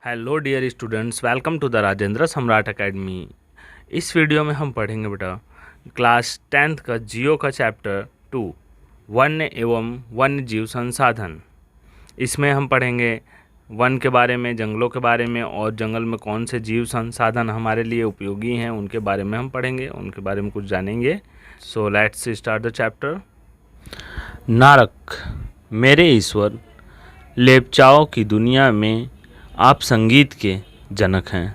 Hello dear students, welcome to the Rajendra Samrat academy. इस video में हम पढ़ेंगे बेटा क्लास 10th का जियो का चैप्टर 2 वन्य एवं वन्य जीव संसाधन। इसमें हम पढ़ेंगे वन के बारे में, जंगलों के बारे में और जंगल में कौन से जीव संसाधन हमारे लिए उपयोगी हैं उनके बारे में हम पढ़ेंगे, उनके बारे में कुछ जानेंगे। So let's start the chapter. नारक, मेरे ईश्वर, लेप्चाओं की दुनिया में आप संगीत के जनक हैं।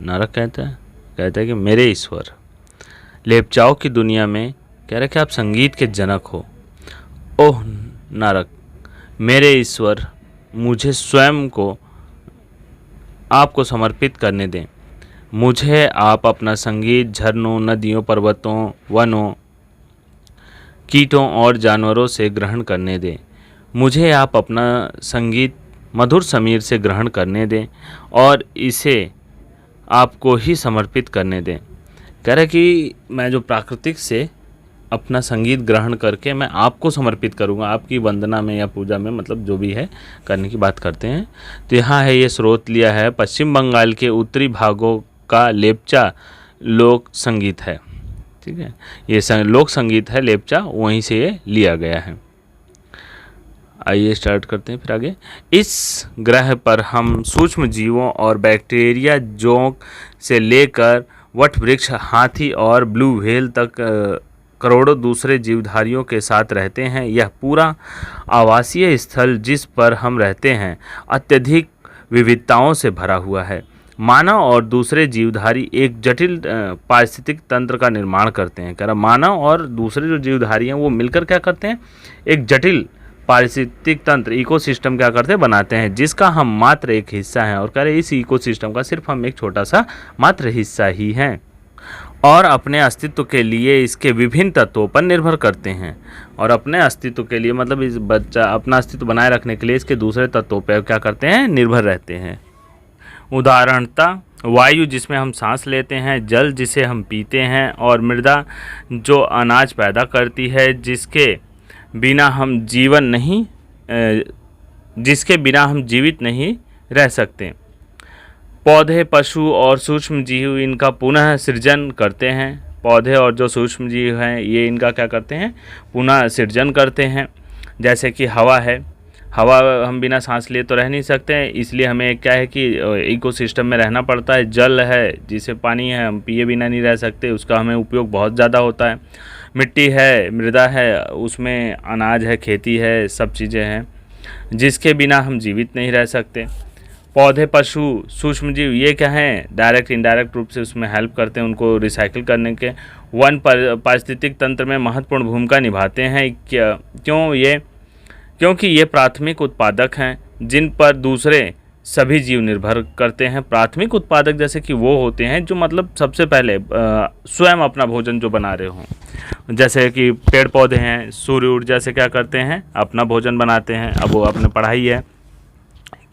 नारक कहता है कि मेरे ईश्वर, लेप्चाओं की दुनिया में कह रहे कि आप संगीत के जनक हो। ओह नारक, मेरे ईश्वर, मुझे स्वयं को आपको समर्पित करने दें। मुझे आप अपना संगीत झरनों, नदियों, पर्वतों, वनों, कीटों और जानवरों से ग्रहण करने दें। मुझे आप अपना संगीत मधुर समीर से ग्रहण करने दें और इसे आपको ही समर्पित करने दें। कह रहे कि मैं जो प्राकृतिक से अपना संगीत ग्रहण करके मैं आपको समर्पित करूंगा, आपकी वंदना में या पूजा में, मतलब जो भी है करने की बात करते हैं। तो यहाँ है, ये स्रोत लिया है पश्चिम बंगाल के उत्तरी भागों का लेप्चा लोक संगीत है। ठीक है, ये लोक संगीत है लेप्चा, वहीं से ये लिया गया है। आइए स्टार्ट करते हैं फिर आगे। इस ग्रह पर हम सूक्ष्म जीवों और बैक्टीरिया, जोंक से लेकर वट वृक्ष, हाथी और ब्लू व्हेल तक करोड़ों दूसरे जीवधारियों के साथ रहते हैं। यह पूरा आवासीय स्थल जिस पर हम रहते हैं अत्यधिक विविधताओं से भरा हुआ है। मानव और दूसरे जीवधारी एक जटिल पारिस्थितिक तंत्र का निर्माण करते हैं। कह रहा मानव और दूसरे जो जीवधारी हैं वो मिलकर क्या करते हैं, एक जटिल पारिस्थितिक तंत्र, इकोसिस्टम क्या करते हैं, बनाते हैं, जिसका हम मात्र एक हिस्सा हैं। और कह रहे इस इकोसिस्टम का सिर्फ हम एक छोटा सा मात्र हिस्सा ही हैं और अपने अस्तित्व के लिए इसके विभिन्न तत्वों पर निर्भर करते हैं। और अपने अस्तित्व के लिए मतलब इस बच्चा अपना अस्तित्व बनाए रखने के लिए इसके दूसरे तत्वों पर क्या करते हैं, निर्भर रहते हैं। उदाहरणतः वायु जिसमें हम सांस लेते हैं, जल जिसे हम पीते हैं और मृदा जो अनाज पैदा करती है, जिसके बिना हम जीवित नहीं रह सकते। पौधे, पशु और सूक्ष्म जीव इनका पुनः सृजन करते हैं। पौधे और जो सूक्ष्म जीव हैं ये इनका क्या करते हैं, पुनः सृजन करते हैं। जैसे कि हवा है, हवा हम बिना सांस लिए तो रह नहीं सकते, इसलिए हमें क्या है कि इकोसिस्टम में रहना पड़ता है। जल है जिसे पानी है, हम पिए बिना नहीं रह सकते, उसका हमें उपयोग बहुत ज़्यादा होता है। मिट्टी है, मृदा है, उसमें अनाज है, खेती है, सब चीज़ें हैं जिसके बिना हम जीवित नहीं रह सकते। पौधे, पशु, सूक्ष्म जीव ये क्या हैं, डायरेक्ट इनडायरेक्ट रूप से उसमें हेल्प करते हैं उनको रिसाइकिल करने के। वन पारिस्थितिक तंत्र में महत्वपूर्ण भूमिका निभाते हैं। क्योंकि ये प्राथमिक उत्पादक हैं जिन पर दूसरे सभी जीव निर्भर करते हैं। प्राथमिक उत्पादक जैसे कि वो होते हैं जो मतलब सबसे पहले स्वयं अपना भोजन जो बना रहे हों। जैसे कि पेड़ पौधे हैं, सूर्य ऊर्जा से क्या करते हैं, अपना भोजन बनाते हैं। अब वो अपने पढ़ाई है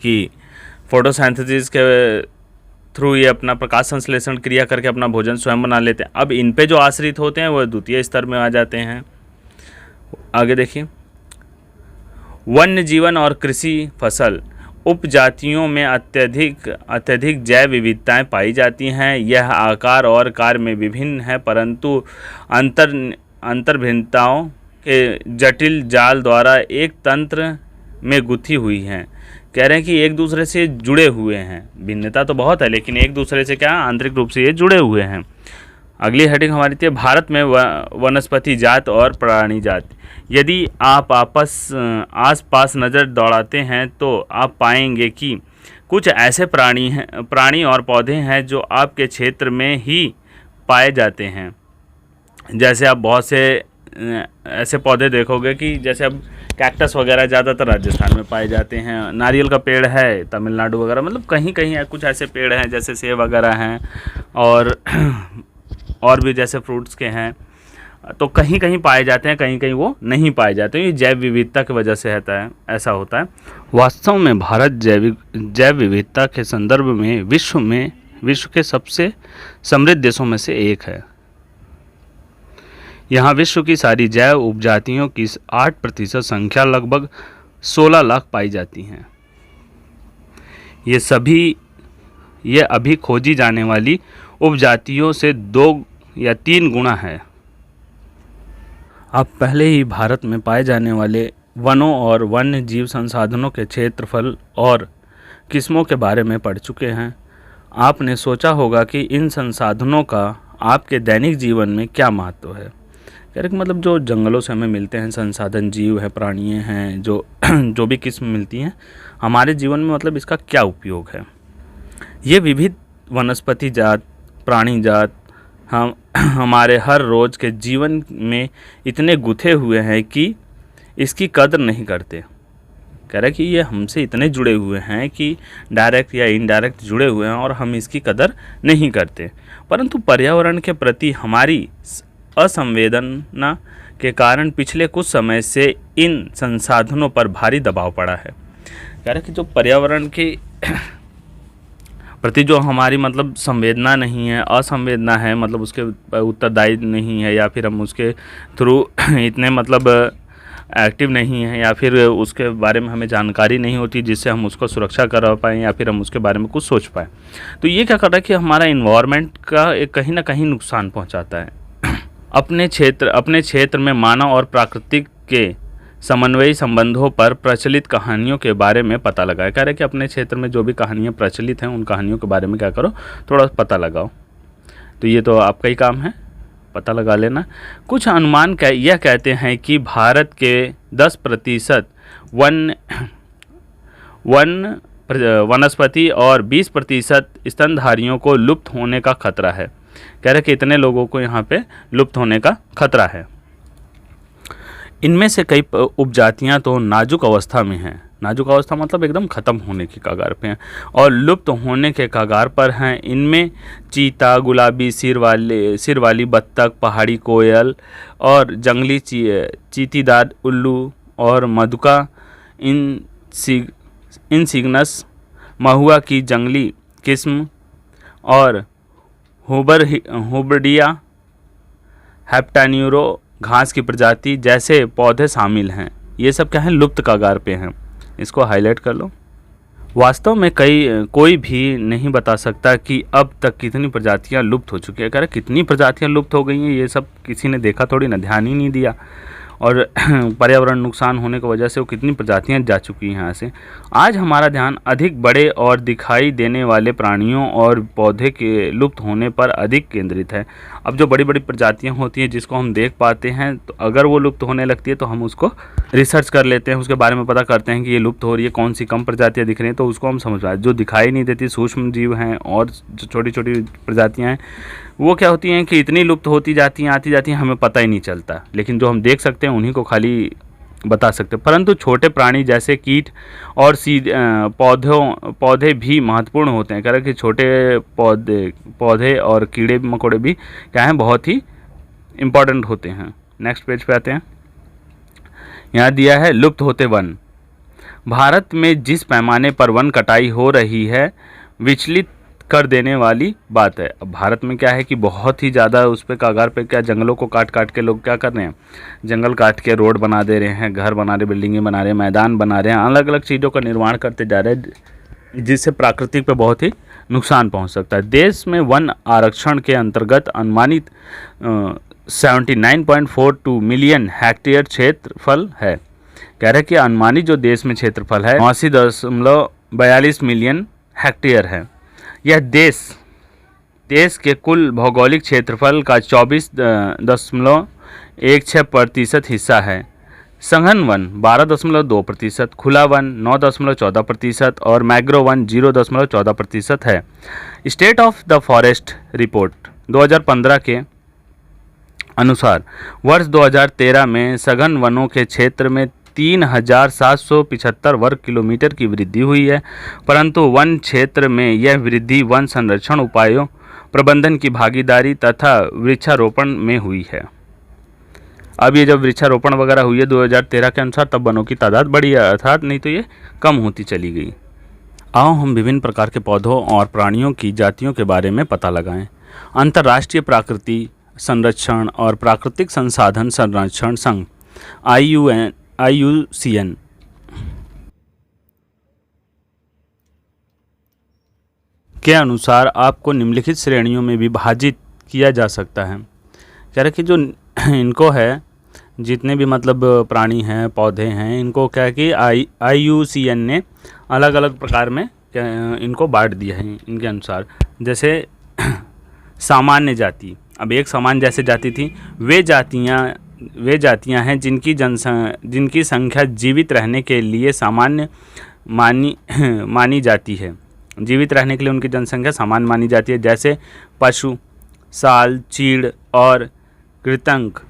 कि फोटोसिंथेसिस के थ्रू ये अपना प्रकाश संश्लेषण क्रिया करके अपना भोजन स्वयं बना लेते हैं। अब इन पे जो आश्रित होते हैं वो द्वितीय स्तर में आ जाते हैं। आगे देखिए, वन्य जीवन और कृषि फसल उपजातियों में अत्यधिक जैव विविधताएं पाई जाती हैं। यह आकार और कार्य में विभिन्न है, परंतु अंतर्भिन्नताओं के जटिल जाल द्वारा एक तंत्र में गुथी हुई हैं। कह रहे हैं कि एक दूसरे से जुड़े हुए हैं। भिन्नता तो बहुत है लेकिन एक दूसरे से क्या आंतरिक रूप से ये जुड़े हुए हैं। अगली हेडिंग हमारी थी भारत में वनस्पति जात और प्राणी जात। यदि आप आस-पास नज़र दौड़ाते हैं तो आप पाएंगे कि कुछ ऐसे प्राणी और पौधे हैं जो आपके क्षेत्र में ही पाए जाते हैं। जैसे आप बहुत से ऐसे पौधे देखोगे कि जैसे अब कैक्टस वगैरह ज़्यादातर राजस्थान में पाए जाते हैं। नारियल का पेड़ है तमिलनाडु वगैरह, मतलब कहीं कहीं कुछ ऐसे पेड़ हैं जैसे सेब वगैरह हैं और भी जैसे फ्रूट्स के हैं, तो कहीं कहीं पाए जाते हैं, कहीं कहीं वो नहीं पाए जाते हैं। ये जैव विविधता की वजह से ऐसा होता है। वास्तव में भारत जैव विविधता के संदर्भ में विश्व के सबसे समृद्ध देशों में से एक है। यहाँ विश्व की सारी जैव उपजातियों की 8% संख्या लगभग 16 लाख पाई जाती हैं। ये सभी ये अभी खोजी जाने वाली उपजातियों से 2 या 3 गुना है। आप पहले ही भारत में पाए जाने वाले वनों और वन्य जीव संसाधनों के क्षेत्रफल और किस्मों के बारे में पढ़ चुके हैं। आपने सोचा होगा कि इन संसाधनों का आपके दैनिक जीवन में क्या महत्व है। कह रहे कि मतलब जो जंगलों से हमें मिलते हैं संसाधन, जीव है, प्राणी हैं, जो जो भी किस्म मिलती हैं, हमारे जीवन में मतलब इसका क्या उपयोग है। ये विविध वनस्पति जात, प्राणी जात हम हमारे हर रोज़ के जीवन में इतने गुथे हुए हैं कि इसकी कदर नहीं करते। कह रहा है कि ये हमसे इतने जुड़े हुए हैं कि डायरेक्ट या इनडायरेक्ट जुड़े हुए हैं और हम इसकी कदर नहीं करते। परंतु पर्यावरण के प्रति हमारी असंवेदना के कारण पिछले कुछ समय से इन संसाधनों पर भारी दबाव पड़ा है। कह रहा है कि जो पर्यावरण के प्रति जो हमारी मतलब संवेदना नहीं है, असंवेदना है, मतलब उसके उत्तरदायी नहीं है, या फिर हम उसके थ्रू इतने मतलब एक्टिव नहीं है, या फिर उसके बारे में हमें जानकारी नहीं होती जिससे हम उसको सुरक्षा कर पाएँ या फिर हम उसके बारे में कुछ सोच पाएँ। तो ये क्या कर रहा है कि हमारा इन्वायरमेंट का एक कहीं ना कहीं नुकसान पहुंचाता है। अपने क्षेत्र में मानव और प्राकृतिक के समन्वयी संबंधों पर प्रचलित कहानियों के बारे में पता लगाएं। कह रहे हैं कि अपने क्षेत्र में जो भी कहानियाँ प्रचलित हैं उन कहानियों के बारे में क्या करो, थोड़ा पता लगाओ। तो ये तो आपका ही काम है, पता लगा लेना। कुछ अनुमान यह कहते हैं कि भारत के 10% वनस्पति और 20% स्तनधारियों को लुप्त होने का खतरा है। कह रहे कि इतने लोगों को यहाँ पे लुप्त होने का खतरा है। इनमें से कई उपजातियाँ तो नाजुक अवस्था में हैं। नाजुक अवस्था मतलब एकदम ख़त्म होने की कगार पे हैं और लुप्त होने के कगार पर हैं। इनमें चीता, गुलाबी सिर वाली बत्तख, पहाड़ी कोयल और जंगली चीतीदार उल्लू और मधुका इनसिग्नस महुआ की जंगली किस्म और हुबर्डिया हेप्टान्यूरो घास की प्रजाति जैसे पौधे शामिल हैं। ये सब क्या है, लुप्त कगार पे हैं। इसको हाईलाइट कर लो। वास्तव में कोई भी नहीं बता सकता कि अब तक कितनी प्रजातियां लुप्त हो चुकी है। कह रहे कितनी प्रजातियां लुप्त हो गई हैं, ये सब किसी ने देखा थोड़ी ना, ध्यान ही नहीं दिया। और पर्यावरण नुकसान होने की वजह से वो कितनी प्रजातियां जा चुकी हैं यहाँ से। आज हमारा ध्यान अधिक बड़े और दिखाई देने वाले प्राणियों और पौधे के लुप्त होने पर अधिक केंद्रित है। अब जो बड़ी बड़ी प्रजातियां होती हैं जिसको हम देख पाते हैं, तो अगर वो लुप्त होने लगती है तो हम उसको रिसर्च कर लेते हैं, उसके बारे में पता करते हैं कि ये लुप्त हो रही है, कौन सी कम प्रजातियाँ दिख रही हैं, तो उसको हम समझ पाते हैं। जो दिखाई नहीं देती सूक्ष्म जीव हैं और जो छोटी छोटी प्रजातियाँ हैं वो क्या होती हैं कि इतनी लुप्त होती जाती हैं, आती जाती हैं, हमें पता ही नहीं चलता। लेकिन जो हम देख सकते हैं उन्हीं को खाली बता सकते हैं। परंतु छोटे प्राणी जैसे कीट और पौधे भी महत्वपूर्ण होते हैं। कह रहे कि छोटे पौधे और कीड़े मकोड़े भी क्या हैं, बहुत ही इम्पॉर्टेंट होते हैं। नेक्स्ट पेज पे आते हैं। यहाँ दिया है लुप्त होते वन। भारत में जिस पैमाने पर वन कटाई हो रही है विचलित कर देने वाली बात है। अब भारत में क्या है कि बहुत ही ज़्यादा उस पे कागार पे क्या जंगलों को काट काट के लोग क्या कर रहे हैं, जंगल काट के रोड बना दे रहे हैं, घर बना रहे, बिल्डिंगें बना रहे हैं, मैदान बना रहे हैं, अलग अलग चीज़ों का निर्माण करते जा रहे हैं जिससे प्राकृतिक पे बहुत ही नुकसान पहुंच सकता है। देश में वन आरक्षण के अंतर्गत अनुमानित 79.42 मिलियन हेक्टेयर क्षेत्रफल है। कह रहे कि अनुमानित जो देश में क्षेत्रफल है 89.42 मिलियन हेक्टेयर है। यह देश के कुल भौगोलिक क्षेत्रफल का 24.16% हिस्सा है। सघन वन 12.2%, खुला वन 9.14% और मैग्रो वन 0.14% है। State of the forest report 2015 के अनुसार वर्ष 2013 में सघन वनों के क्षेत्र में 3,775 वर्ग किलोमीटर की वृद्धि हुई है, परंतु वन क्षेत्र में यह वृद्धि वन संरक्षण उपायों, प्रबंधन की भागीदारी तथा वृक्षारोपण में हुई है। अब ये जब वृक्षारोपण वगैरह हुई है 2013 के अनुसार, तब वनों की तादाद बढ़ी है, अर्थात नहीं तो ये कम होती चली गई। आओ हम विभिन्न प्रकार के पौधों और प्राणियों की जातियों के बारे में पता लगाएं। अंतर्राष्ट्रीय प्रकृति संरक्षण और प्राकृतिक संसाधन संरक्षण संघ IUCN के अनुसार आपको निम्नलिखित श्रेणियों में विभाजित किया जा सकता है। कह रहे कि जो इनको है, जितने भी मतलब प्राणी हैं, पौधे हैं, इनको क्या है कि IUCN ने अलग अलग प्रकार में इनको बांट दिया है इनके अनुसार। जैसे सामान्य जाति, अब एक सामान्य जैसे जाति थी, वे जातियां हैं जिनकी संख्या जीवित रहने के लिए सामान्य मानी जाती है। जीवित रहने के लिए उनकी जनसंख्या सामान्य मानी जाती है। जैसे पशु, साल, चीड़ और कृंतक,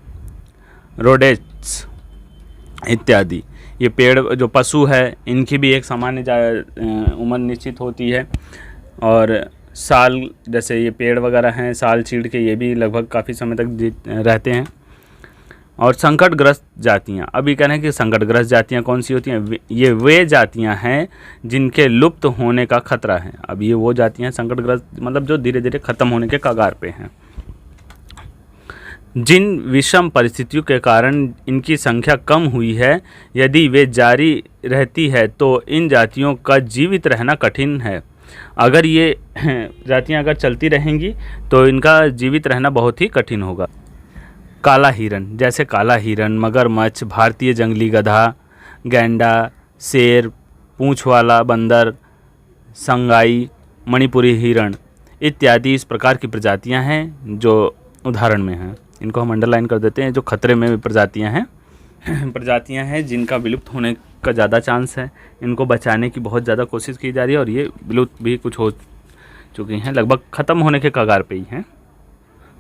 रोडेट्स इत्यादि। ये पेड़ जो पशु है, इनकी भी एक सामान्य उम्र निश्चित होती है। और साल, जैसे ये पेड़ वगैरह हैं, साल चीड़ के, ये भी लगभग काफ़ी समय तक रहते हैं। और संकटग्रस्त जातियाँ, अभी कह रहे हैं कि संकटग्रस्त जातियाँ कौन सी होती हैं? ये वे जातियाँ हैं जिनके लुप्त होने का खतरा है। अब ये वो जातियाँ हैं संकटग्रस्त, मतलब जो धीरे धीरे ख़त्म होने के कगार पे हैं। जिन विषम परिस्थितियों के कारण इनकी संख्या कम हुई है, यदि वे जारी रहती है तो इन जातियों का जीवित रहना कठिन है। अगर ये जातियाँ अगर चलती रहेंगी तो इनका जीवित रहना बहुत ही कठिन होगा। काला हिरन, जैसे काला हिरन, मगरमच्छ, भारतीय जंगली गधा, गैंडा, शेर, पूंछ वाला बंदर, संगाई, मणिपुरी हिरण इत्यादि इस प्रकार की प्रजातियां हैं जो उदाहरण में हैं। इनको हम अंडरलाइन कर देते हैं। जो खतरे में प्रजातियां हैं जिनका विलुप्त होने का ज़्यादा चांस है। इनको बचाने की बहुत ज़्यादा कोशिश की जा रही है और ये विलुप्त भी कुछ हो चुकी हैं, लगभग ख़त्म होने के कगार पे ही हैं।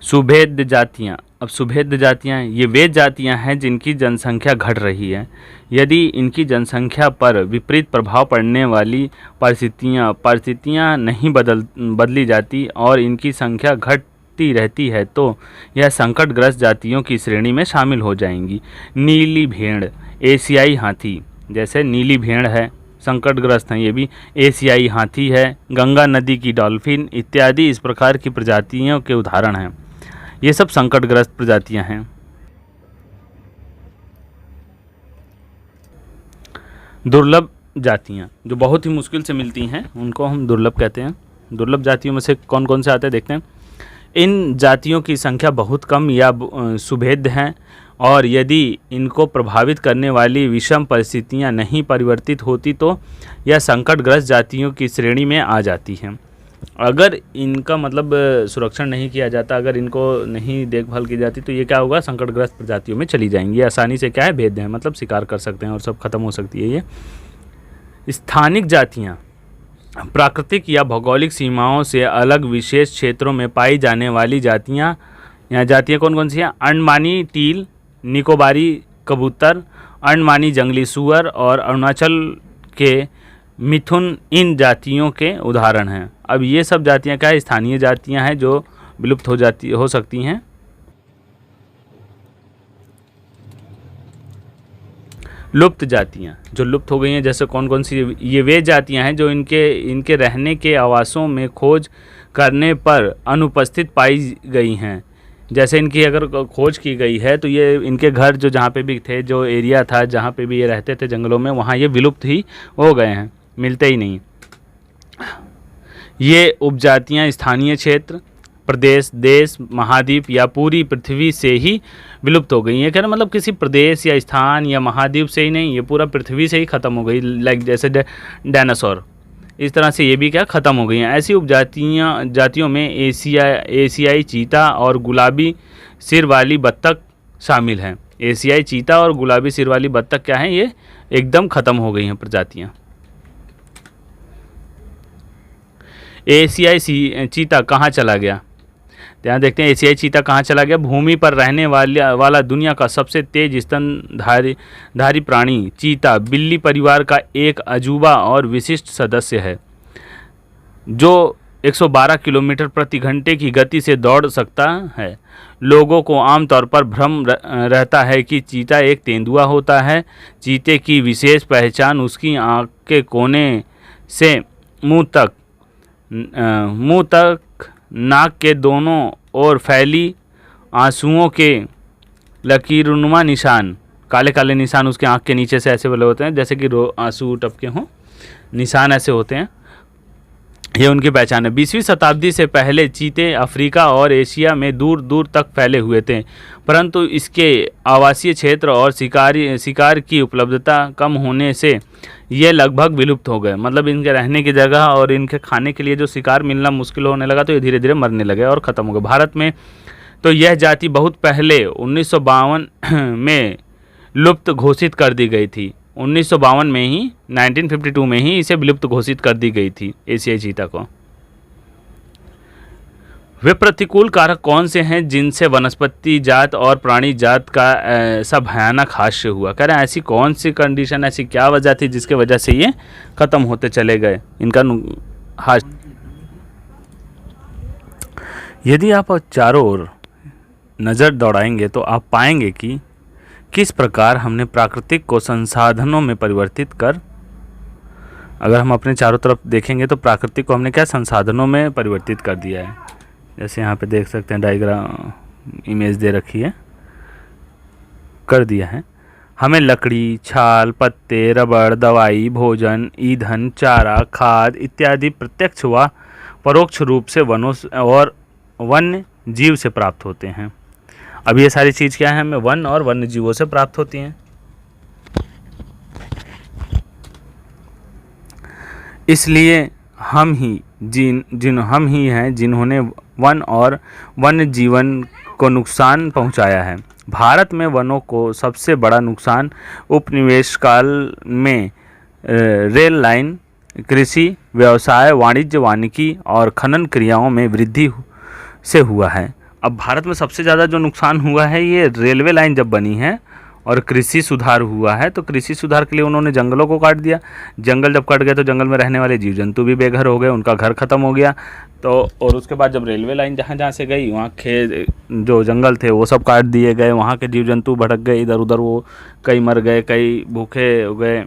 सुभेद्य जातियाँ, अब सुभेद्य जातियाँ ये वे जातियाँ हैं जिनकी जनसंख्या घट रही है। यदि इनकी जनसंख्या पर विपरीत प्रभाव पड़ने वाली परिस्थितियाँ नहीं बदली जाती और इनकी संख्या घटती रहती है तो यह संकटग्रस्त जातियों की श्रेणी में शामिल हो जाएंगी। नीली भेड़, एशियाई हाथी, जैसे नीली भेड़ है, संकटग्रस्त हैं ये भी। एशियाई हाथी है, गंगा नदी की डॉल्फिन इत्यादि इस प्रकार की प्रजातियों के उदाहरण हैं। ये सब संकटग्रस्त प्रजातियां हैं। दुर्लभ जातियां, जो बहुत ही मुश्किल से मिलती हैं, उनको हम दुर्लभ कहते हैं। दुर्लभ जातियों में से कौन कौन से आते हैं देखते हैं। इन जातियों की संख्या बहुत कम या सुभेद्य हैं और यदि इनको प्रभावित करने वाली विषम परिस्थितियां नहीं परिवर्तित होती तो यह संकटग्रस्त जातियों की श्रेणी में आ जाती हैं। अगर इनका मतलब सुरक्षण नहीं किया जाता, अगर इनको नहीं देखभाल की जाती तो ये क्या होगा, संकटग्रस्त प्रजातियों में चली जाएंगी। ये आसानी से क्या है, भेद है, मतलब शिकार कर सकते हैं और सब खत्म हो सकती है। ये स्थानिक जातियाँ, प्राकृतिक या भौगोलिक सीमाओं से अलग विशेष क्षेत्रों में पाई जाने वाली जातियाँ। यहाँ जातियाँ कौन कौन सी हैं? अंडमानी टील, निकोबारी कबूतर, अंडमानी जंगली सूअर और अरुणाचल के मिथुन इन जातियों के उदाहरण हैं। अब ये सब जातियाँ क्या है, स्थानीय जातियाँ हैं जो विलुप्त हो सकती हैं। लुप्त जातियाँ जो लुप्त हो गई हैं, जैसे कौन कौन सी? ये वे जातियाँ हैं जो इनके रहने के आवासों में खोज करने पर अनुपस्थित पाई गई हैं। जैसे इनकी अगर खोज की गई है तो ये इनके घर जो जहाँ पे भी थे, जो एरिया था जहाँ पे भी ये रहते थे जंगलों में, वहाँ ये विलुप्त ही हो गए हैं, मिलते ही नहीं। ये उपजातियाँ स्थानीय क्षेत्र, प्रदेश, देश, महाद्वीप या पूरी पृथ्वी से ही विलुप्त हो गई हैं। क्या मतलब किसी प्रदेश या स्थान या महाद्वीप से ही नहीं, ये पूरा पृथ्वी से ही ख़त्म हो गई। लाइक जैसे डायनासोर, इस तरह से ये भी क्या ख़त्म हो गई हैं। ऐसी जातियों में एशियाई चीता और गुलाबी सिर वाली बत्तख शामिल हैं। एशियाई चीता और गुलाबी सिर वाली बत्तख क्या हैं, ये एकदम ख़त्म हो गई हैं प्रजातियाँ। एशियाई चीता कहाँ चला गया? यहाँ देखते हैं एशियाई चीता कहाँ चला गया। भूमि पर रहने वाला दुनिया का सबसे तेज स्तनधारी प्राणी चीता बिल्ली परिवार का एक अजूबा और विशिष्ट सदस्य है, जो 112 किलोमीटर प्रति घंटे की गति से दौड़ सकता है। लोगों को आमतौर पर भ्रम रहता है कि चीता एक तेंदुआ होता है। चीते की विशेष पहचान उसकी आँख के कोने से मुंह तक नाक के दोनों ओर फैली आंसुओं के लकीरनुमा निशान, काले काले निशान उसके आँख के नीचे से ऐसे वाले होते हैं, जैसे कि आंसू टपके हों, निशान ऐसे होते हैं। ये उनकी पहचान है। 20वीं शताब्दी से पहले चीते अफ्रीका और एशिया में दूर दूर तक फैले हुए थे, परंतु इसके आवासीय क्षेत्र और शिकार की उपलब्धता कम होने से ये लगभग विलुप्त हो गए। मतलब इनके रहने की जगह और इनके खाने के लिए जो शिकार मिलना मुश्किल होने लगा, तो ये धीरे धीरे मरने लगे और ख़त्म हो गए। भारत में तो यह जाति बहुत पहले 1952 में लुप्त घोषित कर दी गई थी। 1952 में ही, 1952 में ही इसे विलुप्त घोषित कर दी गई थी एशियाई चीता को। वे प्रतिकूल कारक कौन से हैं जिनसे वनस्पति जात और प्राणी जात का ऐसा भयानक हास्य हुआ? कह रहे हैं ऐसी कौन सी कंडीशन, ऐसी क्या वजह थी जिसके वजह से ये खत्म होते चले गए, इनका हास्य। यदि आप चारों ओर नज़र दौड़ाएंगे तो आप पाएंगे कि किस प्रकार हमने प्राकृतिक को संसाधनों में परिवर्तित कर, अगर हम अपने चारों तरफ देखेंगे तो प्राकृतिक को हमने क्या संसाधनों में परिवर्तित कर दिया है। जैसे यहाँ पे देख सकते हैं, डायग्राम इमेज दे रखी है, कर दिया है। हमें लकड़ी, छाल, पत्ते, रबड़, दवाई, भोजन, ईंधन, चारा, खाद इत्यादि प्रत्यक्ष व परोक्ष रूप से वनों और वन्य जीव से प्राप्त होते हैं। अब ये सारी चीज़ क्या है, हमें वन और वन्य जीवों से प्राप्त होती हैं। इसलिए हम ही हैं जिन्होंने वन और वन्य जीवन को नुकसान पहुंचाया है। भारत में वनों को सबसे बड़ा नुकसान उपनिवेश काल में रेल लाइन, कृषि, व्यवसाय, वाणिज्य, वानिकी और खनन क्रियाओं में वृद्धि से हुआ है। अब भारत में सबसे ज़्यादा जो नुकसान हुआ है ये रेलवे लाइन जब बनी है और कृषि सुधार हुआ है। तो कृषि सुधार के लिए उन्होंने जंगलों को काट दिया। जंगल जब कट गए तो जंगल में रहने वाले जीव जंतु भी बेघर हो गए, उनका घर ख़त्म हो गया। तो और उसके बाद जब रेलवे लाइन जहाँ जहाँ से गई, वहाँ जो जंगल थे वो सब काट दिए गए, वहाँ के जीव जंतु भटक गए इधर उधर, वो कई मर गए, कई भूखे हो गए,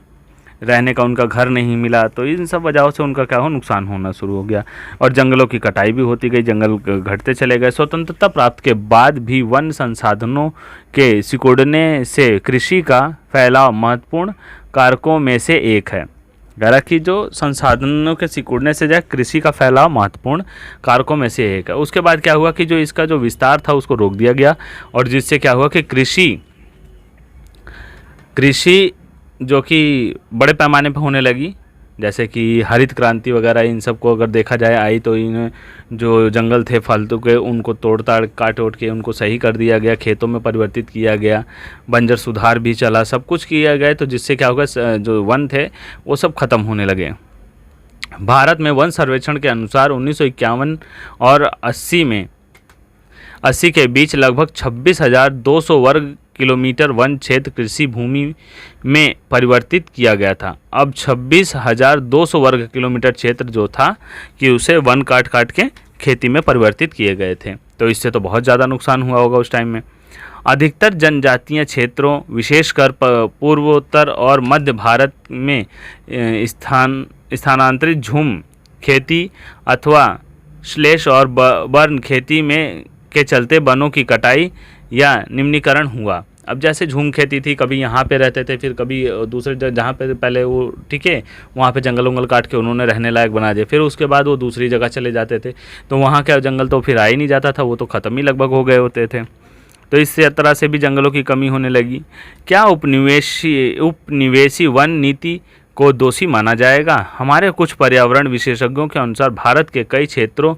रहने का उनका घर नहीं मिला। तो इन सब वजहों से उनका क्या हो, नुकसान होना शुरू हो गया और जंगलों की कटाई भी होती गई, जंगल घटते चले गए। स्वतंत्रता प्राप्त के बाद भी वन संसाधनों के सिकुड़ने से कृषि का फैलाव महत्वपूर्ण कारकों में से एक है। हालांकि जो संसाधनों के सिकुड़ने से जो कृषि का फैलाव महत्वपूर्ण कारकों में से एक है। उसके बाद क्या हुआ कि जो इसका जो विस्तार था उसको रोक दिया गया, और जिससे क्या हुआ कि कृषि जो कि बड़े पैमाने पर होने लगी, जैसे कि हरित क्रांति वगैरह, इन सब को अगर देखा जाए आई, तो इन जो जंगल थे फालतू के उनको तोड़ ताड़ काट ओट के उनको सही कर दिया गया, खेतों में परिवर्तित किया गया, बंजर सुधार भी चला, सब कुछ किया गया। तो जिससे क्या होगा, जो वन थे वो सब खत्म होने लगे। भारत में वन सर्वेक्षण के अनुसार 1951 और 80 के बीच लगभग 26,200 वर्ग किलोमीटर वन क्षेत्र कृषि भूमि में परिवर्तित किया गया था। अब 26,200 वर्ग किलोमीटर क्षेत्र जो था कि उसे वन काट काट के खेती में परिवर्तित किए गए थे। तो इससे तो बहुत ज़्यादा नुकसान हुआ होगा उस टाइम में। अधिकतर जनजातीय क्षेत्रों, विशेषकर पूर्वोत्तर और मध्य भारत में स्थानांतरित झूम खेती अथवा स्लैश और बर्न खेती में के चलते वनों की कटाई या निम्नीकरण हुआ। अब जैसे झूम खेती थी, कभी यहाँ पे रहते थे, फिर कभी दूसरे जहाँ पे पहले वो ठीक है वहाँ पे जंगल वंगल काट के उन्होंने रहने लायक बना दिया, फिर उसके बाद वो दूसरी जगह चले जाते थे। तो वहाँ क्या जंगल तो फिर आ ही नहीं जाता था, वो तो ख़त्म ही लगभग हो गए होते थे। तो इस तरह से भी जंगलों की कमी होने लगी। क्या उपनिवेशी वन नीति को दोषी माना जाएगा? हमारे कुछ पर्यावरण विशेषज्ञों के अनुसार भारत के कई क्षेत्रों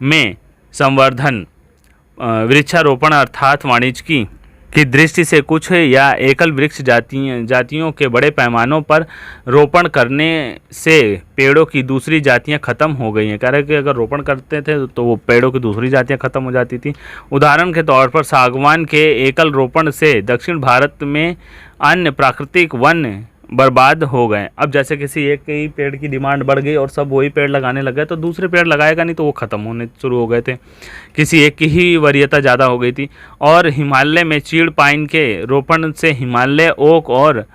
में संवर्धन, वृक्षारोपण अर्थात वाणिज्यिकी की दृष्टि से कुछ या एकल वृक्ष जातियों के बड़े पैमानों पर रोपण करने से पेड़ों की दूसरी जातियां खत्म हो गई हैं। कह रहे कि अगर रोपण करते थे तो वो पेड़ों की दूसरी जातियां खत्म हो जाती थी। उदाहरण के तौर पर सागवान के एकल रोपण से दक्षिण भारत में अन्य प्राकृतिक वन बर्बाद हो गए। अब जैसे किसी एक ही पेड़ की डिमांड बढ़ गई और सब वही पेड़ लगाने लग गए, तो दूसरे पेड़ लगाएगा नहीं, तो वो ख़त्म होने शुरू हो गए थे। किसी एक की ही वरीयता ज़्यादा हो गई थी। और हिमालय में चीड़ पाइन के रोपण से हिमालय ओक और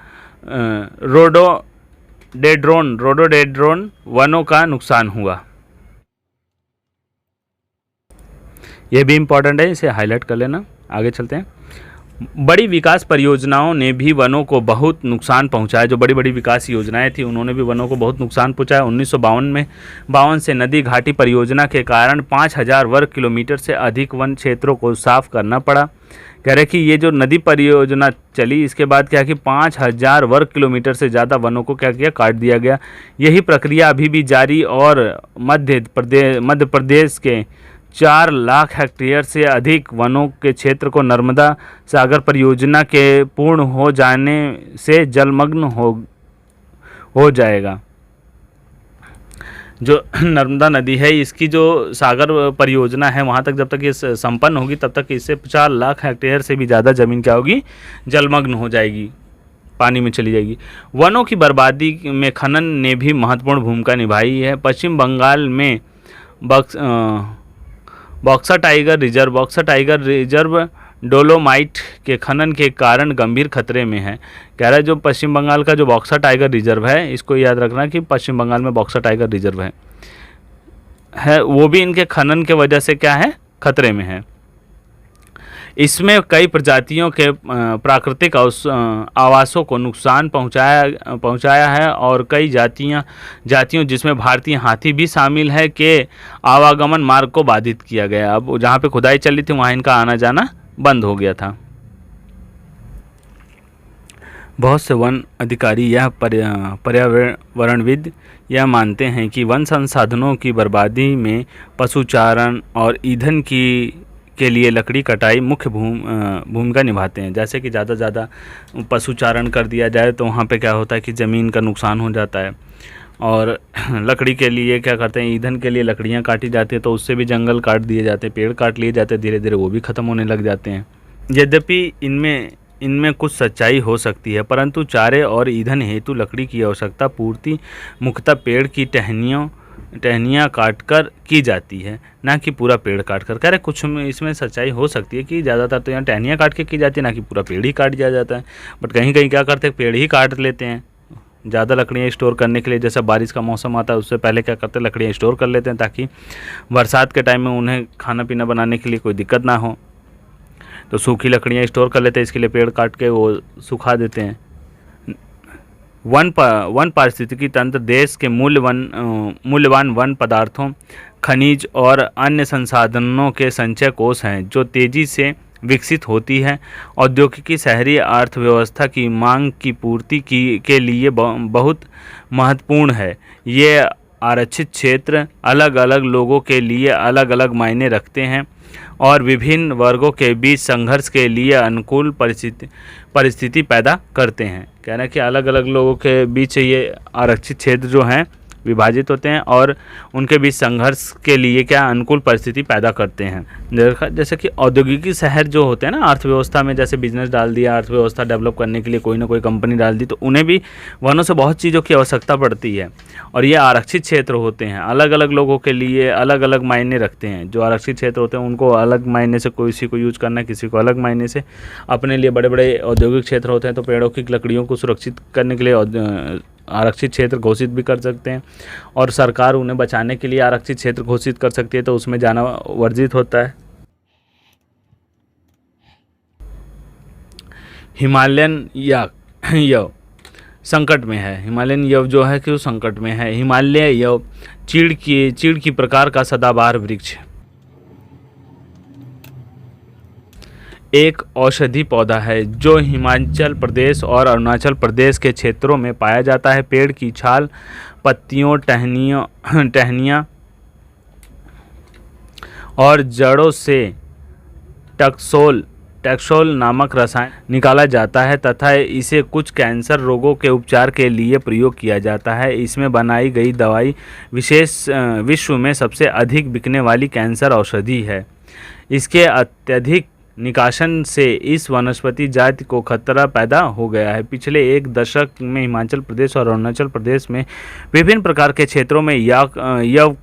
रोडोडेड्रोन वनों का नुकसान हुआ। यह भी इम्पॉर्टेंट है, इसे हाईलाइट कर लेना। आगे चलते हैं। बड़ी विकास परियोजनाओं ने भी वनों को बहुत नुकसान पहुंचाया। जो बड़ी बड़ी विकास योजनाएं थी उन्होंने भी वनों को बहुत नुकसान पहुंचाया। 1952 से नदी घाटी परियोजना के कारण 5000 वर्ग किलोमीटर से अधिक वन क्षेत्रों को साफ करना पड़ा। कह रहे कि ये जो नदी परियोजना चली इसके बाद क्या कि 5000 वर्ग किलोमीटर से ज़्यादा वनों को क्या किया, काट दिया गया। यही प्रक्रिया अभी भी जारी और मध्य प्रदेश के 4 लाख हेक्टेयर से अधिक वनों के क्षेत्र को नर्मदा सागर परियोजना के पूर्ण हो जाने से जलमग्न हो जाएगा। जो नर्मदा नदी है इसकी जो सागर परियोजना है वहाँ तक जब तक ये संपन्न होगी तब तक इससे 4 लाख हेक्टेयर से भी ज़्यादा ज़मीन क्या होगी, जलमग्न हो जाएगी, पानी में चली जाएगी। वनों की बर्बादी में खनन ने भी महत्वपूर्ण भूमिका निभाई है। पश्चिम बंगाल में बॉक्सा टाइगर रिजर्व डोलोमाइट के खनन के कारण गंभीर खतरे में है। कह रहा है जो पश्चिम बंगाल का जो बॉक्सा टाइगर रिजर्व है, इसको याद रखना कि पश्चिम बंगाल में बॉक्सा टाइगर रिजर्व है वो भी इनके खनन के वजह से क्या है, खतरे में है। इसमें कई प्रजातियों के प्राकृतिक आवासों को नुकसान पहुंचाया है और कई जातियों जिसमें भारतीय हाथी भी शामिल है के आवागमन मार्ग को बाधित किया गया। अब जहाँ पे खुदाई चल रही थी वहाँ इनका आना जाना बंद हो गया था। बहुत से वन अधिकारी या पर्यावरणविद यह मानते हैं कि वन संसाधनों की बर्बादी में पशुचारण और ईंधन के लिए लकड़ी कटाई मुख्य भूमिका निभाते हैं। जैसे कि ज़्यादा से ज़्यादा पशुचारण कर दिया जाए तो वहाँ पे क्या होता है कि ज़मीन का नुकसान हो जाता है, और लकड़ी के लिए क्या करते हैं, ईंधन के लिए लकड़ियाँ काटी जाती है तो उससे भी जंगल काट दिए जाते हैं, पेड़ काट लिए जाते हैं, धीरे धीरे वो भी ख़त्म होने लग जाते हैं। यद्यपि इनमें कुछ सच्चाई हो सकती है, परंतु चारे और ईंधन हेतु लकड़ी की आवश्यकता पूर्ति मुख्यतः पेड़ की टहनियाँ काटकर की जाती है, ना कि पूरा पेड़ काटकर। कह रहे कुछ इसमें सच्चाई हो सकती है कि ज़्यादातर तो यहाँ टहनियाँ काट के की जाती है, ना कि पूरा पेड़ ही काट दिया जाता है। बट कहीं कहीं क्या करते हैं, पेड़ ही काट लेते हैं ज़्यादा लकड़ियाँ स्टोर करने के लिए। जैसे बारिश का मौसम आता है उससे पहले क्या करते हैं, लकड़ियाँ स्टोर कर लेते हैं ताकि बरसात के टाइम में उन्हें खाना पीना बनाने के लिए कोई दिक्कत ना हो। तो सूखी लकड़ियाँ स्टोर कर लेते हैं, इसके लिए पेड़ काट के वो सुखा देते हैं। वन पारिस्थितिकी तंत्र देश के मूल्यवान वन पदार्थों, खनिज और अन्य संसाधनों के संचय कोष हैं जो तेज़ी से विकसित होती है। औद्योगिकी शहरी अर्थव्यवस्था की मांग की पूर्ति के लिए बहुत महत्वपूर्ण है। ये आरक्षित क्षेत्र अलग अलग लोगों के लिए अलग अलग मायने रखते हैं और विभिन्न वर्गों के बीच संघर्ष के लिए अनुकूल परिस्थिति पैदा करते हैं। कह रहे हैं कि अलग अलग लोगों के बीच ये आरक्षित क्षेत्र जो हैं विभाजित होते हैं और उनके बीच संघर्ष के लिए क्या अनुकूल परिस्थिति पैदा करते हैं। जैसे कि औद्योगिकी शहर जो होते हैं ना, अर्थव्यवस्था में जैसे बिजनेस डाल दिया, अर्थव्यवस्था डेवलप करने के लिए कोई ना कोई कंपनी डाल दी, तो उन्हें भी वनों से बहुत चीज़ों की आवश्यकता पड़ती है। और ये आरक्षित क्षेत्र होते हैं, अलग अलग लोगों के लिए अलग अलग मायने रखते हैं। जो आरक्षित क्षेत्र होते हैं उनको अलग मायने से किसी को यूज करना है, किसी को अलग मायने से। अपने लिए बड़े बड़े औद्योगिक क्षेत्र होते हैं तो पेड़ों की लकड़ियों को सुरक्षित करने के लिए आरक्षित क्षेत्र घोषित भी कर सकते हैं, और सरकार उन्हें बचाने के लिए आरक्षित क्षेत्र घोषित कर सकती है, तो उसमें जाना वर्जित होता है। हिमालयन यव संकट में है। हिमालयन यव जो है कि वो संकट में है। हिमालय यव चीड़ की प्रकार का सदाबहार वृक्ष, एक औषधि पौधा है जो हिमाचल प्रदेश और अरुणाचल प्रदेश के क्षेत्रों में पाया जाता है। पेड़ की छाल, पत्तियों, टहनियाँ और जड़ों से टैक्सोल नामक रसायन निकाला जाता है तथा इसे कुछ कैंसर रोगों के उपचार के लिए प्रयोग किया जाता है। इसमें बनाई गई दवाई विश्व में सबसे अधिक बिकने वाली कैंसर औषधि है। इसके अत्यधिक निकासन से इस वनस्पति जाति को खतरा पैदा हो गया है। पिछले एक दशक में हिमाचल प्रदेश और अरुणाचल प्रदेश में विभिन्न प्रकार के क्षेत्रों में यव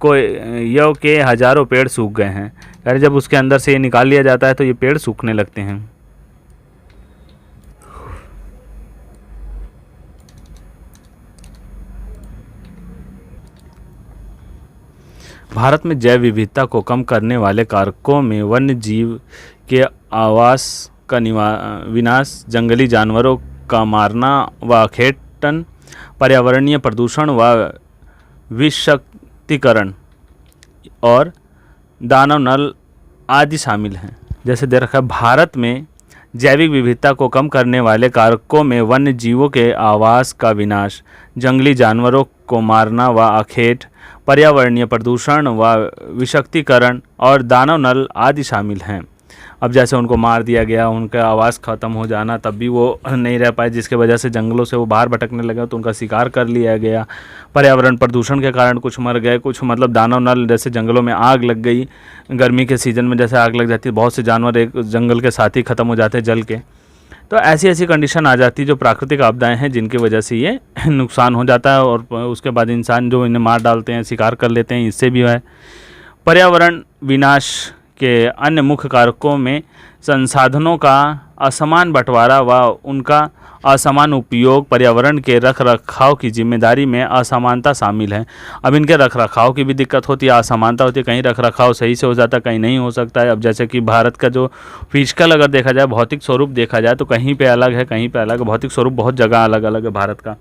के हजारों पेड़ सूख गए हैं। यानी जब उसके अंदर से ये निकाल लिया जाता है तो ये पेड़ सूखने लगते हैं। भारत में जैव विविधता को कम करने वाले कारकों में वन्य जीव के आवास का विनाश, जंगली जानवरों का मारना व अखेटन, पर्यावरणीय प्रदूषण व विषाक्तीकरण और दानव नल आदि शामिल हैं। जैसे दे रखा है, भारत में जैविक विविधता को कम करने वाले कारकों में वन्य जीवों के आवास का विनाश, जंगली जानवरों को मारना व अखेट, पर्यावरणीय प्रदूषण व विषाक्तीकरण और दानव नल आदि शामिल हैं। अब जैसे उनको मार दिया गया, उनका आवाज़ ख़त्म हो जाना, तब भी वो नहीं रह पाए, जिसके वजह से जंगलों से वो बाहर भटकने लगे तो उनका शिकार कर लिया गया। पर्यावरण प्रदूषण के कारण कुछ मर गए, कुछ मतलब दानव नल, जैसे जंगलों में आग लग गई, गर्मी के सीज़न में जैसे आग लग जाती है, बहुत से जानवर एक जंगल के साथ ही ख़त्म हो जाते हैं जल के। तो ऐसी ऐसी कंडीशन आ जाती है जो प्राकृतिक आपदाएं हैं, जिनकी वजह से ये नुकसान हो जाता है। और उसके बाद इंसान जो इन्हें मार डालते हैं, शिकार कर लेते हैं, इससे भी है। पर्यावरण विनाश के अन्य मुख्य कारकों में संसाधनों का असमान बंटवारा व उनका असमान उपयोग, पर्यावरण के रख रखाव की जिम्मेदारी में असमानता शामिल है। अब इनके रख रखाव की भी दिक्कत होती है, असमानता होती है, कहीं रख रखाव सही से हो जाता है, कहीं नहीं हो सकता है। अब जैसे कि भारत का जो फिजिकल अगर देखा जाए, भौतिक स्वरूप देखा जाए, तो कहीं पे अलग है, कहीं पे अलग है। भौतिक स्वरूप बहुत जगह अलग अलग है भारत का,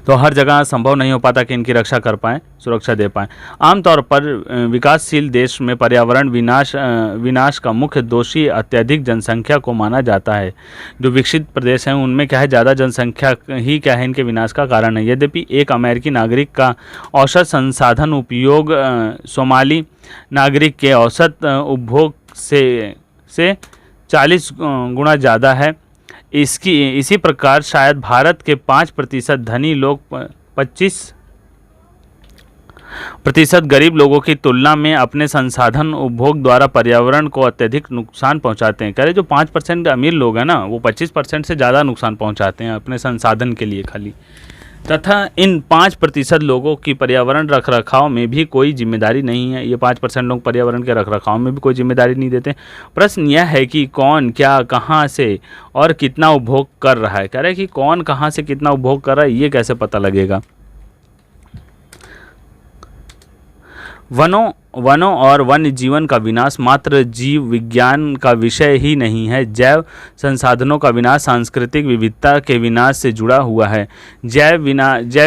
तो हर जगह संभव नहीं हो पाता कि इनकी रक्षा कर पाएँ, सुरक्षा दे पाएँ। आमतौर पर विकासशील देश में पर्यावरण विनाश का मुख्य दोषी अत्यधिक जनसंख्या को माना जाता है। जो विकसित प्रदेश हैं उनमें क्या है, ज़्यादा जनसंख्या ही क्या है इनके विनाश का कारण है। यद्यपि एक अमेरिकी नागरिक का औसत संसाधन उपयोग सोमाली नागरिक के औसत उपभोग से 40 गुना ज़्यादा है। इसी प्रकार शायद भारत के 5% धनी लोग 25% गरीब लोगों की तुलना में अपने संसाधन उपभोग द्वारा पर्यावरण को अत्यधिक नुकसान पहुंचाते हैं। कह रहे जो 5% अमीर लोग हैं ना, वो 25% से ज़्यादा नुकसान पहुंचाते हैं अपने संसाधन के लिए खाली। तथा इन 5% लोगों की पर्यावरण रखरखाव में भी कोई जिम्मेदारी नहीं है। ये 5% लोग पर्यावरण के रखरखाव में भी कोई जिम्मेदारी नहीं देते। प्रश्न यह है कि कौन क्या कहाँ से और कितना उपभोग कर रहा है। कह रहे हैं कि कौन कहाँ से कितना उपभोग कर रहा है, ये कैसे पता लगेगा। वनों और वन्य जीवन का विनाश मात्र जीव विज्ञान का विषय ही नहीं है। जैव संसाधनों का विनाश सांस्कृतिक विविधता के विनाश से जुड़ा हुआ है। जैव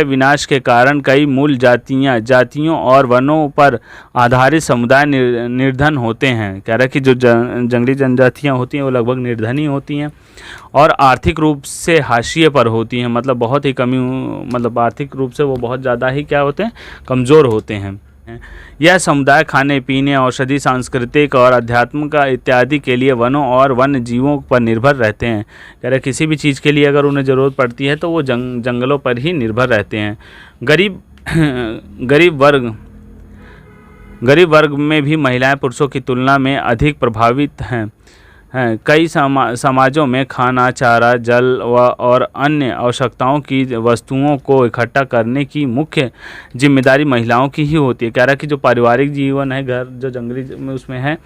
विनाश के कारण कई मूल जातियों और वनों पर आधारित समुदाय निर्धन होते हैं। कह रहा है कि जो जंगली जनजातियाँ होती हैं वो लगभग निर्धन ही होती हैं और आर्थिक रूप से हाशिए पर होती हैं। मतलब बहुत ही कमी, मतलब आर्थिक रूप से वो बहुत ज़्यादा ही क्या होते हैं, कमज़ोर होते हैं। यह समुदाय खाने पीने, औषधि, सांस्कृतिक और आध्यात्मिक इत्यादि के लिए वनों और वन्य जीवों पर निर्भर रहते हैं। कह रहे किसी भी चीज़ के लिए अगर उन्हें ज़रूरत पड़ती है तो वो जंगलों पर ही निर्भर रहते हैं। गरीब वर्ग में भी महिलाएं पुरुषों की तुलना में अधिक प्रभावित हैं। कई समाजों में खाना, चारा, जल और अन्य आवश्यकताओं की वस्तुओं को इकट्ठा करने की मुख्य जिम्मेदारी महिलाओं की ही होती है। कह रहा है कि जो पारिवारिक जीवन है, घर जो जंगली में उसमें है,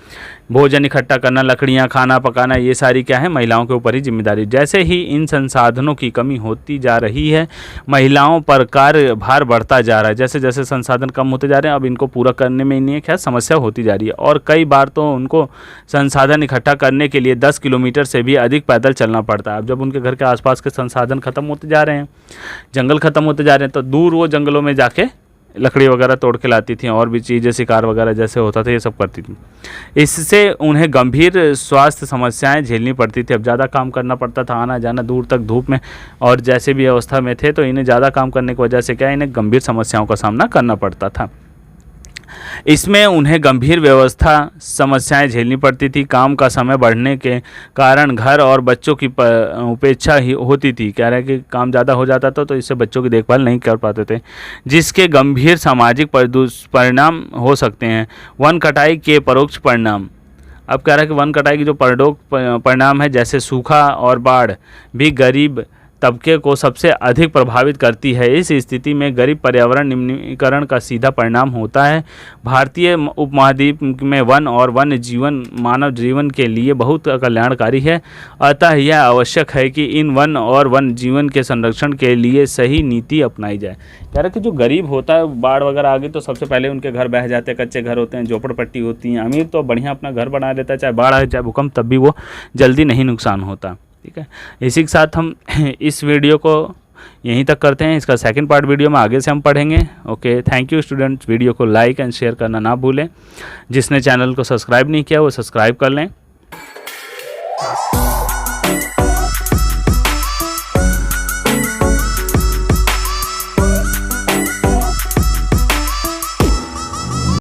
भोजन इकट्ठा करना, लकड़ियाँ, खाना पकाना, ये सारी क्या है, महिलाओं के ऊपर ही जिम्मेदारी। जैसे ही इन संसाधनों की कमी होती जा रही है, महिलाओं पर कार्य भार बढ़ता जा रहा है। जैसे जैसे संसाधन कम होते जा रहे हैं, अब इनको पूरा करने में इन्हें क्या समस्या होती जा रही है। और कई बार तो उनको संसाधन इकट्ठा करने के लिए 10 किलोमीटर से भी अधिक पैदल चलना पड़ता है। अब जब उनके घर के आसपास के संसाधन खत्म होते जा रहे हैं, जंगल खत्म होते जा रहे हैं, तो दूर वो जंगलों में जाके लकड़ी वगैरह तोड़ के लाती थी और भी चीज़ें, शिकार वगैरह जैसे होता था, ये सब करती थी। इससे उन्हें गंभीर स्वास्थ्य समस्याएं झेलनी पड़ती थी। अब ज़्यादा काम करना पड़ता था, आना जाना दूर तक धूप में, और जैसे भी अवस्था में थे तो इन्हें ज़्यादा काम करने की वजह से क्या, इन्हें गंभीर समस्याओं का सामना करना पड़ता था। इसमें उन्हें गंभीर व्यवस्था समस्याएं झेलनी पड़ती थी। काम का समय बढ़ने के कारण घर और बच्चों की उपेक्षा ही होती थी। कह रहे हैं कि काम ज़्यादा हो जाता था तो इससे बच्चों की देखभाल नहीं कर पाते थे, जिसके गंभीर सामाजिक परिणाम हो सकते हैं। वन कटाई के परोक्ष परिणाम। अब कह रहा है कि वन कटाई की जो परोक्ष परिणाम है, जैसे सूखा और बाढ़, भी गरीब तबके को सबसे अधिक प्रभावित करती है। इस स्थिति में गरीब पर्यावरण निम्नीकरण का सीधा परिणाम होता है। भारतीय उपमहाद्वीप में वन और वन्य जीवन मानव जीवन के लिए बहुत कल्याणकारी है। अतः यह आवश्यक है कि इन वन और वन्य जीवन के संरक्षण के लिए सही नीति अपनाई जाए। कह रहे कि जो गरीब होता है, बाढ़ वगैरह आ गई तो सबसे पहले उनके घर बह जाते हैं, कच्चे घर होते हैं, झोपड़पट्टी होती हैं। अमीर तो बढ़िया अपना घर बना लेता है, चाहे बाढ़ आए चाहे भूकंप, तब भी वो जल्दी नहीं नुकसान होता। ठीक है, इसी के साथ हम इस वीडियो को यहीं तक करते हैं। इसका सेकंड पार्ट वीडियो में आगे से हम पढ़ेंगे। Okay, thank you students. Video को लाइक एंड शेयर करना ना भूलें। जिसने चैनल को सब्सक्राइब नहीं किया वो सब्सक्राइब कर लें।